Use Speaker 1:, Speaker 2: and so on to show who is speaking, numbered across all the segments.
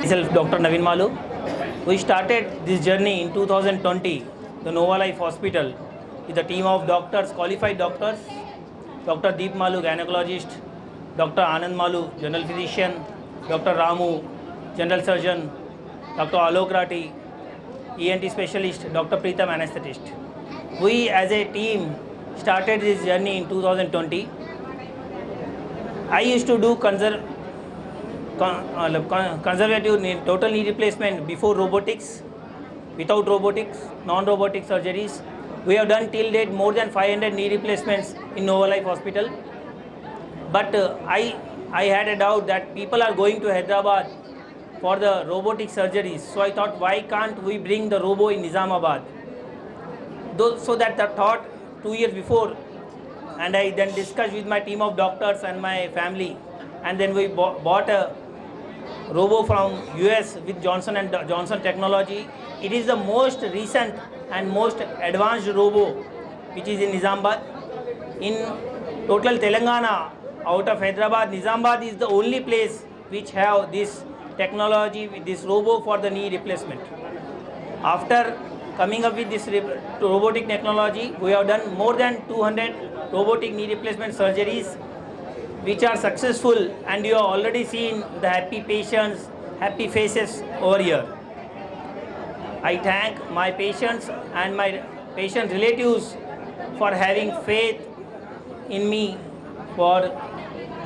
Speaker 1: Myself, Dr. Naveen Malu. We started this journey in 2020, the Nova Life Hospital, with a team of doctors, qualified doctors, Dr. Deep Malu, gynecologist, Dr. Anand Malu, general physician, Dr. Ramu, general surgeon, Dr. Alok Rati, ENT specialist, Dr. Preetham, anesthetist. We as a team started this journey in 2020. I used to do conservative total knee replacement before robotics, without robotics, non-robotic surgeries. We have done till date more than 500 knee replacements in Nova Life Hospital. But I had a doubt that people are going to Hyderabad for the robotic surgeries. So I thought, why can't we bring the robo in Nizamabad? So that the thought 2 years before, and I then discussed with my team of doctors and my family, and then we bought a robo from US with Johnson and Johnson technology. It is the most recent and most advanced robo which is in Nizamabad. In total Telangana, out of Hyderabad, Nizamabad is the only place which have this technology with this robo for the knee replacement. After coming up with this robotic technology, we have done more than 200 robotic knee replacement surgeries which are successful, and you have already seen the happy patients, happy faces over here. I thank my patients and my patient relatives for having faith in me, for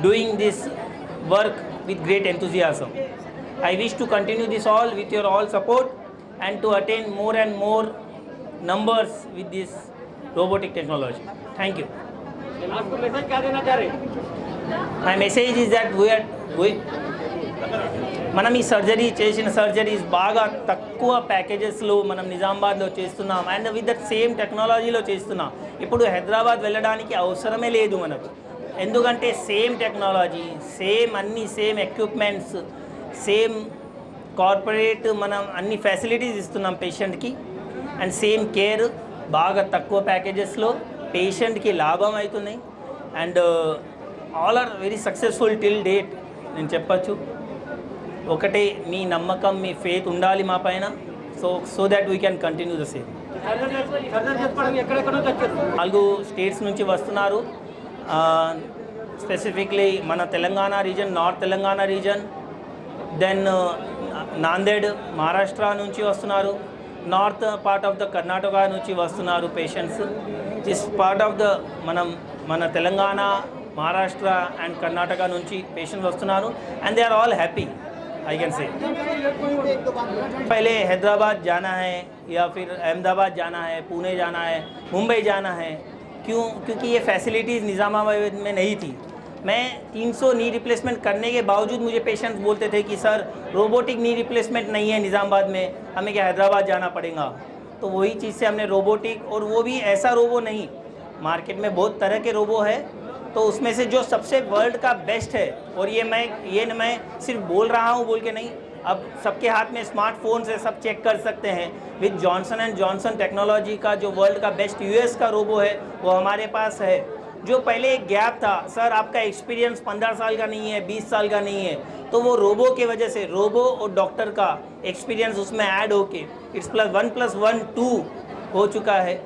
Speaker 1: doing this work with great enthusiasm. I wish to continue this all with your all support and to attain more and more numbers with this robotic technology. Thank you. My message is that మనం ఈ surgery చేసిన surgeries బాగా తక్కువ ప్యాకేజెస్లో మనం నిజామాబాద్లో చేస్తున్నాం and with that same టెక్నాలజీలో చేస్తున్నాం. ఇప్పుడు హైదరాబాద్ వెళ్ళడానికి అవసరమే లేదు మనకు, ఎందుకంటే same technology, same equipments, same corporate మనం అన్ని ఫెసిలిటీస్ ఇస్తున్నాం పేషెంట్కి అండ్ సేమ్ కేర్ బాగా తక్కువ ప్యాకేజెస్లో పేషెంట్కి లాభం అవుతున్నాయి and all are very successful till date. నేను చెప్పచ్చు, ఒకటే మీ నమ్మకం, మీ ఫేత్ ఉండాలి మా పైన, so that we can continue the same. 4 states నుంచి వస్తున్నారు, స్పెసిఫిక్లీ మన Telangana region, north Telangana region, then Nanded Maharashtra నుంచి వస్తున్నారు, north part of the Karnataka నుంచి వస్తున్నారు patients. This part of the మన తెలంగాణ, महाराष्ट्र एंड कर्नाटका నుంచి पेशेंट्स వస్తున్నారు and they are all happy, I can say. पहले हैदराबाद जाना है या फिर अहमदाबाद जाना है, पुणे जाना है, मुंबई जाना है, क्योंकि ये फैसिलिटीज़ निज़ामाबाद में नहीं थी. मैं 300 नी रिप्लेसमेंट करने के बावजूद मुझे पेशेंट्स बोलते थे कि सर रोबोटिक नी रिप्लेसमेंट नहीं है निज़ामाबाद में, हमें क्या हैदराबाद जाना पड़ेगा. तो वही चीज़ से हमने रोबोटिक, और वो भी ऐसा रोबो नहीं, मार्केट में बहुत तरह के रोबो है, तो उसमें से जो सबसे वर्ल्ड का बेस्ट है, और ये मैं सिर्फ बोल रहा हूँ बोल के नहीं, अब सबके हाथ में स्मार्टफोन से सब चेक कर सकते हैं. With Johnson and Johnson technology का जो वर्ल्ड का बेस्ट यूएस का रोबो है वो हमारे पास है. जो पहले एक गैप था, सर आपका एक्सपीरियंस 15 साल का नहीं है, 20 साल का नहीं है, तो वो रोबो के वजह से रोबो और डॉक्टर का एक्सपीरियंस उसमें ऐड होके इट्स +1 + 2 हो चुका है.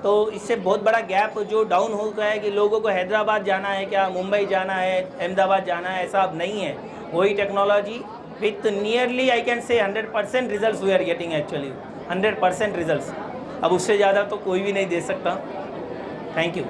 Speaker 1: तो इससे बहुत बड़ा गैप जो डाउन हो गया है कि लोगों को हैदराबाद जाना है, क्या मुंबई जाना है, अहमदाबाद जाना है, ऐसा अब नहीं है. वही technology with nearly I can say 100% results we are getting, actually 100% results. अब उससे ज़्यादा तो कोई भी नहीं दे सकता. Thank you.